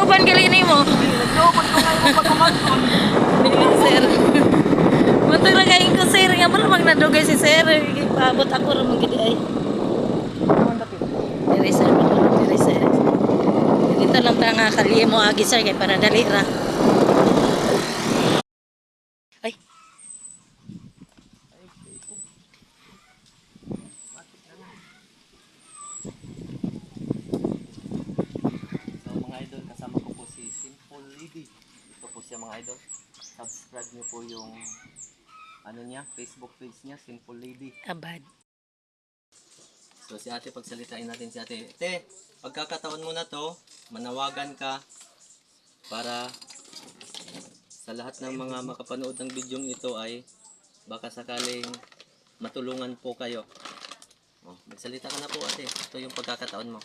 uban gali nimo. Nagloban ko ngayon pagkumanton. Dili sir. Matag na kain ko sir nga man mag nadugay si sir. Paabot ako ra man gid ay. Diri sir, diri sir. Dito lang ta nga kaliye mo agi sir kay para dali ra. Ay. So mga idol, kasama ko po si Simple Lady. Ito po siya mga idol. Subscribe niyo po yung ano niya, Facebook page niya, Simple Lady. Abad. So si ate, pagsalitain natin si ate. Ate, pagkakataon mo na to, manawagan ka para sa lahat ng mga makapanood ng video ito ay baka sakaling matulungan po kayo. Oh, magsalita ka na po ate. Ito yung pagkakataon mo.